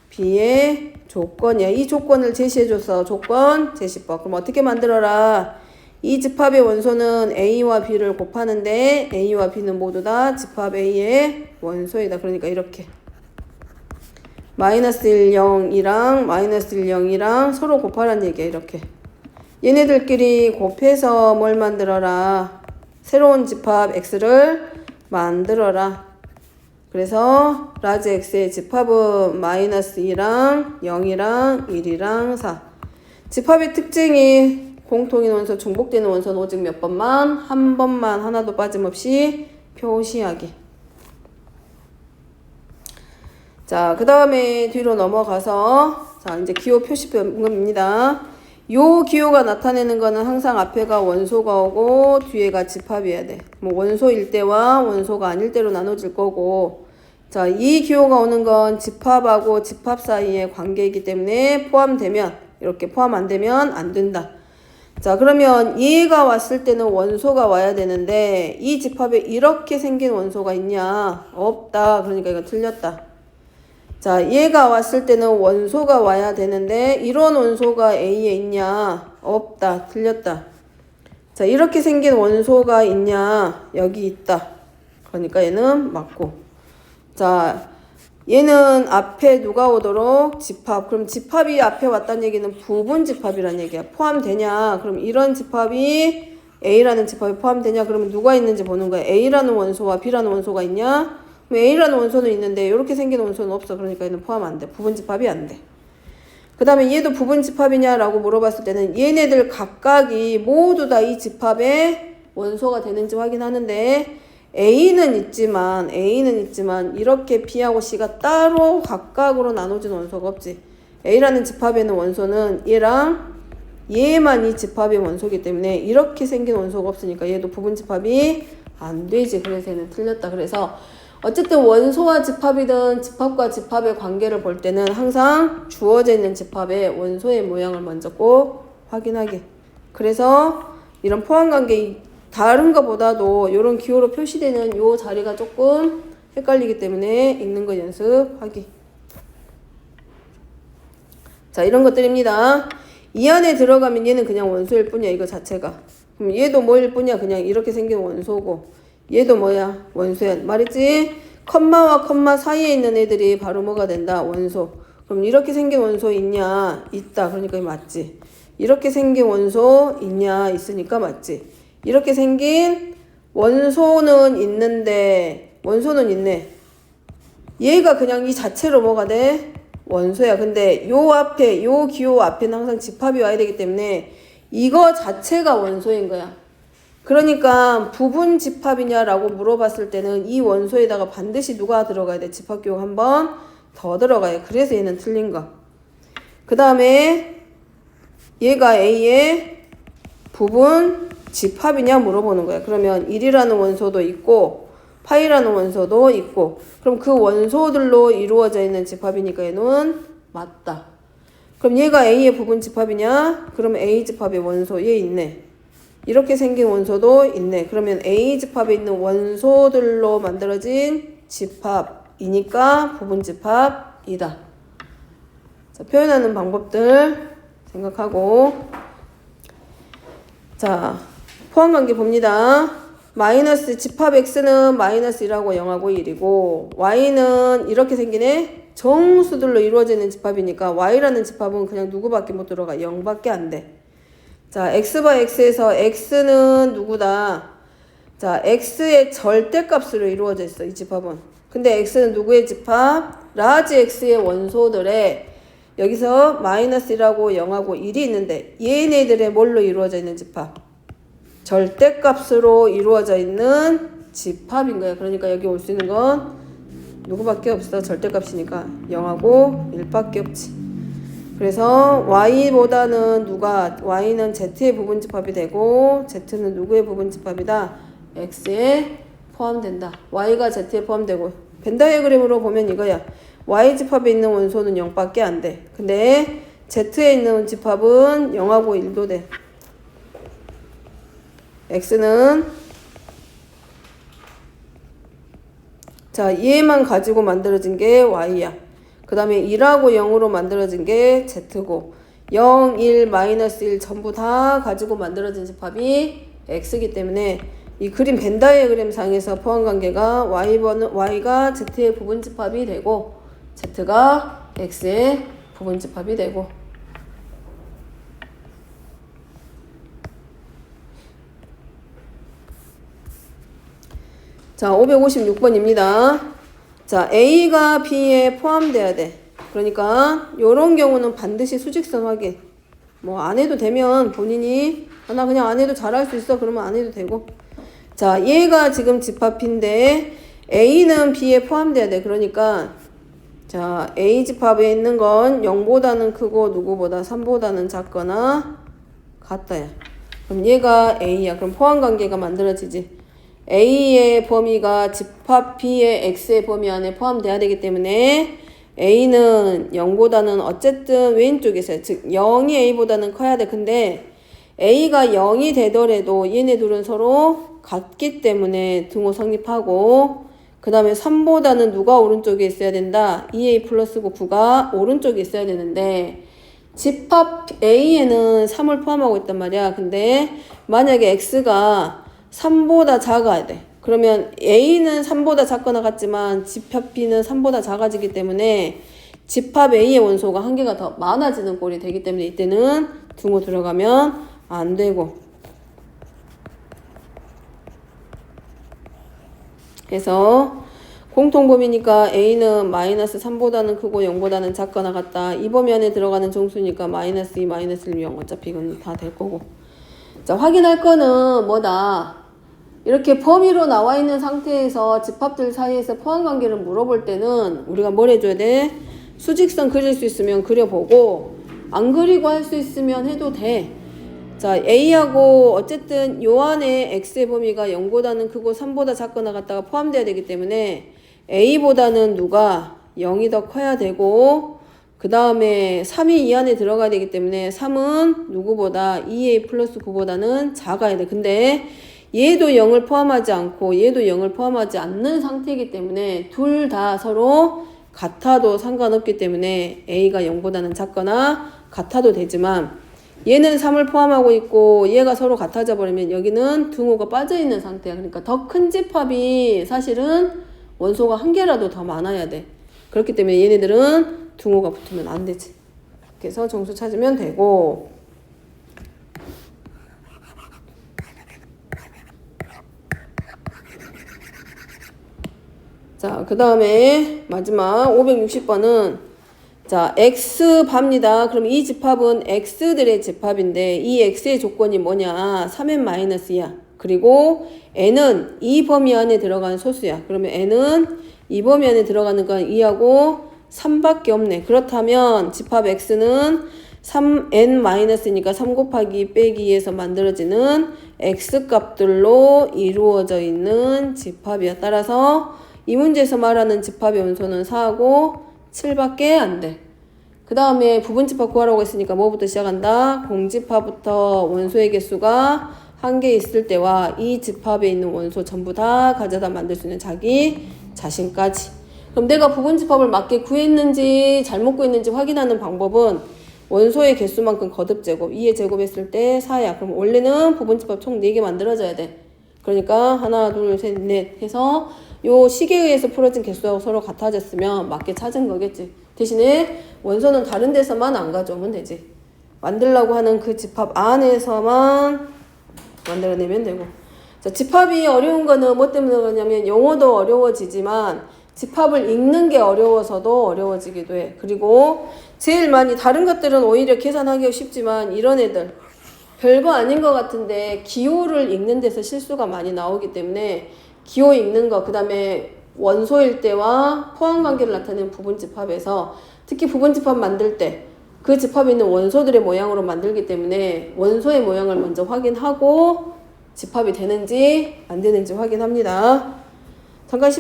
B의 조건이야. 이 조건을 제시해줘서 조건 제시법. 그럼 어떻게 만들어라? 이 집합의 원소는 A와 B를 곱하는데 A와 B는 모두 다 집합 A의 원소이다. 그러니까 이렇게 마이너스 1, 0이랑 마이너스 1, 0이랑 서로 곱하라는 얘기야. 이렇게 얘네들끼리 곱해서 뭘 만들어라? 새로운 집합 X를 만들어라. 그래서 라지 X의 집합은 마이너스 2랑 0이랑 1이랑 4. 집합의 특징이 공통인 원소, 중복되는 원소는 오직 몇 번만? 한 번만 하나도 빠짐없이 표시하기. 자, 그 다음에 뒤로 넘어가서 자, 이제 기호 표시입니다. 요 기호가 나타내는 거는 항상 앞에가 원소가 오고 뒤에가 집합이어야 돼. 뭐 원소일 때와 원소가 아닐 때로 나눠질 거고. 자, 이 기호가 오는 건 집합하고 집합 사이의 관계이기 때문에 포함되면 이렇게 포함 안 되면 안 된다. 자, 그러면 얘가 왔을 때는 원소가 와야 되는데 이 집합에 이렇게 생긴 원소가 있냐? 없다. 그러니까 이거 틀렸다. 자, 얘가 왔을 때는 원소가 와야 되는데 이런 원소가 A에 있냐? 없다. 틀렸다. 자, 이렇게 생긴 원소가 있냐? 여기 있다. 그러니까 얘는 맞고. 자, 얘는 앞에 누가 오도록? 집합. 그럼 집합이 앞에 왔다는 얘기는 부분 집합이라는 얘기야. 포함되냐? 그럼 이런 집합이 A라는 집합이 포함되냐? 그러면 누가 있는지 보는 거야. A라는 원소와 B라는 원소가 있냐? 그럼 A라는 원소는 있는데 이렇게 생긴 원소는 없어. 그러니까 얘는 포함 안 돼. 부분 집합이 안 돼. 그 다음에 얘도 부분 집합이냐라고 물어봤을 때는 얘네들 각각이 모두 다 이 집합의 원소가 되는지 확인하는데 A는 있지만 이렇게 B하고 C가 따로 각각으로 나눠진 원소가 없지. A라는 집합에는 원소는 얘랑 얘만 이 집합의 원소이기 때문에 이렇게 생긴 원소가 없으니까 얘도 부분 집합이 안 되지. 그래서 얘는 틀렸다. 그래서 어쨌든 원소와 집합이든 집합과 집합의 관계를 볼 때는 항상 주어져 있는 집합의 원소의 모양을 먼저 꼭 확인하게. 그래서 이런 포함관계 다른 것보다도 이런 기호로 표시되는 요 자리가 조금 헷갈리기 때문에 읽는 거 연습하기. 자, 이런 것들입니다. 이 안에 들어가면 얘는 그냥 원소일 뿐이야, 이거 자체가. 그럼 얘도 뭐일 뿐이야, 그냥 이렇게 생긴 원소고. 얘도 뭐야, 원소야. 말했지? 컴마와 컴마 사이에 있는 애들이 바로 뭐가 된다, 원소. 그럼 이렇게 생긴 원소 있냐? 있다. 그러니까 맞지. 이렇게 생긴 원소 있냐? 있으니까 맞지. 이렇게 생긴 원소는 있는데 원소는 있네. 얘가 그냥 이 자체로 뭐가 돼? 원소야. 근데 요 앞에 요 기호 앞에는 항상 집합이 와야 되기 때문에 이거 자체가 원소인 거야. 그러니까 부분 집합이냐라고 물어봤을 때는 이 원소에다가 반드시 누가 들어가야 돼? 집합기호 한 번 더 들어가요. 그래서 얘는 틀린 거. 그 다음에 얘가 A의 부분 집합이냐 물어보는 거야. 그러면 1이라는 원소도 있고 파이라는 원소도 있고 그럼 그 원소들로 이루어져 있는 집합이니까 얘는 맞다. 그럼 얘가 A의 부분 집합이냐? 그럼 A 집합의 원소 얘 있네. 이렇게 생긴 원소도 있네. 그러면 A 집합에 있는 원소들로 만들어진 집합이니까 부분 집합이다. 자, 표현하는 방법들 생각하고 자, 포함관계 봅니다. 마이너스 집합 x는 마이너스 1하고 0하고 1이고 y는 이렇게 생기네. 정수들로 이루어지는 집합이니까 y라는 집합은 그냥 누구밖에 못 들어가. 0밖에 안 돼. 자, x바 x에서 x는 누구다? 자, x의 절대값으로 이루어져 있어. 이 집합은. 근데 x는 누구의 집합? 라지 x의 원소들의 여기서 마이너스 1하고 0하고 1이 있는데 얘네들의 뭘로 이루어져 있는 집합? 절대값으로 이루어져 있는 집합인 거야. 그러니까 여기 올 수 있는 건 누구밖에 없어. 절대값이니까 0하고 1밖에 없지. 그래서 y보다는 누가? y는 z의 부분 집합이 되고 z는 누구의 부분 집합이다? x에 포함된다. y가 z에 포함되고 벤 다이어그램으로 보면 이거야. y 집합에 있는 원소는 0밖에 안 돼. 근데 z에 있는 집합은 0하고 1도 돼. x는 자 얘만 가지고 만들어진 게 y야. 그 다음에 1하고 0으로 만들어진 게 z고 0, 1, 마이너스 1 전부 다 가지고 만들어진 집합이 x이기 때문에 이 그림 벤 다이어그램 상에서 포함관계가 y가 z의 부분 집합이 되고 z가 x의 부분 집합이 되고 자 556번입니다. 자 A가 B에 포함돼야 돼. 그러니까 요런 경우는 반드시 수직선 확인. 뭐 안 해도 되면 본인이 나 그냥 안 해도 잘할 수 있어 그러면 안 해도 되고 자 얘가 지금 집합인데 A는 B에 포함돼야 돼. 그러니까 자 A 집합에 있는 건 0보다는 크고 누구보다 3보다는 작거나 같다야. 그럼 얘가 A야. 그럼 포함관계가 만들어지지. A의 범위가 집합 B의 X의 범위 안에 포함돼야 되기 때문에 A는 0보다는 어쨌든 왼쪽에 있어요. 즉 0이 A보다는 커야 돼. 근데 A가 0이 되더라도 얘네 둘은 서로 같기 때문에 등호 성립하고 그 다음에 3보다는 누가 오른쪽에 있어야 된다? 2A 플러스고 9가 오른쪽에 있어야 되는데 집합 A에는 3을 포함하고 있단 말이야. 근데 만약에 X가 3보다 작아야 돼. 그러면 A는 3보다 작거나 같지만 집합 B는 3보다 작아지기 때문에 집합 A의 원소가 한 개가 더 많아지는 꼴이 되기 때문에 이때는 등호 들어가면 안 되고. 그래서 공통범위니까 A는 마이너스 3보다는 크고 0보다는 작거나 같다. 이 범위 안에 들어가는 정수니까 마이너스 2, 마이너스 1, 0. 어차피 이건 다 될 거고. 자, 확인할 거는 뭐다? 이렇게 범위로 나와 있는 상태에서 집합들 사이에서 포함관계를 물어볼 때는 우리가 뭘 해줘야 돼? 수직선 그릴 수 있으면 그려보고 안 그리고 할 수 있으면 해도 돼. 자, A하고 어쨌든 요 안에 X의 범위가 0보다는 크고 3보다 작거나 같다가 포함돼야 되기 때문에 A보다는 누가 0이 더 커야 되고 그 다음에 3이 이 안에 들어가야 되기 때문에 3은 누구보다 2A 플러스 9보다는 작아야 돼. 근데 얘도 0을 포함하지 않고 얘도 0을 포함하지 않는 상태이기 때문에 둘 다 서로 같아도 상관없기 때문에 A가 0보다는 작거나 같아도 되지만 얘는 3을 포함하고 있고 얘가 서로 같아져 버리면 여기는 등호가 빠져있는 상태야. 그러니까 더 큰 집합이 사실은 원소가 한 개라도 더 많아야 돼. 그렇기 때문에 얘네들은 등호가 붙으면 안 되지. 그래서 정수 찾으면 되고 자, 그 다음에 마지막 560번은 자, X밥입니다. 그럼 이 집합은 X들의 집합인데 이 X의 조건이 뭐냐? 3n-2야. 그리고 N은 이 범위 안에 들어가는 소수야. 그러면 N은 이 범위 안에 들어가는 건 2하고 3밖에 없네. 그렇다면 집합 X는 3n-니까 3 곱하기 2 빼기 2에서 만들어지는 X값들로 이루어져 있는 집합이야. 따라서 이 문제에서 말하는 집합의 원소는 4하고 7밖에 안 돼. 그 다음에 부분집합 구하라고 했으니까 뭐부터 시작한다? 공집합부터 원소의 개수가 한 개 있을 때와 이 집합에 있는 원소 전부 다 가져다 만들 수 있는 자기 자신까지. 그럼 내가 부분집합을 맞게 구했는지 잘못 구했는지 확인하는 방법은 원소의 개수만큼 거듭 제곱, 2의 제곱했을 때 4야. 그럼 원래는 부분집합 총 4개 만들어져야 돼. 그러니까 하나, 둘, 셋, 넷 해서 요 식에 의해서 풀어진 개수하고 서로 같아졌으면 맞게 찾은 거겠지. 대신에 원소는 다른 데서만 안 가져오면 되지. 만들려고 하는 그 집합 안에서만 만들어내면 되고. 자, 집합이 어려운 거는 뭐 때문에 그러냐면 영어도 어려워지지만 집합을 읽는 게 어려워서도 어려워지기도 해. 그리고 제일 많이 다른 것들은 오히려 계산하기가 쉽지만 이런 애들 별거 아닌 것 같은데 기호를 읽는 데서 실수가 많이 나오기 때문에 기호 읽는 거, 그 다음에 원소일 때와 포함관계를 나타내는 부분집합에서 특히 부분집합 만들 때 그 집합에 있는 원소들의 모양으로 만들기 때문에 원소의 모양을 먼저 확인하고 집합이 되는지 안 되는지 확인합니다. 잠깐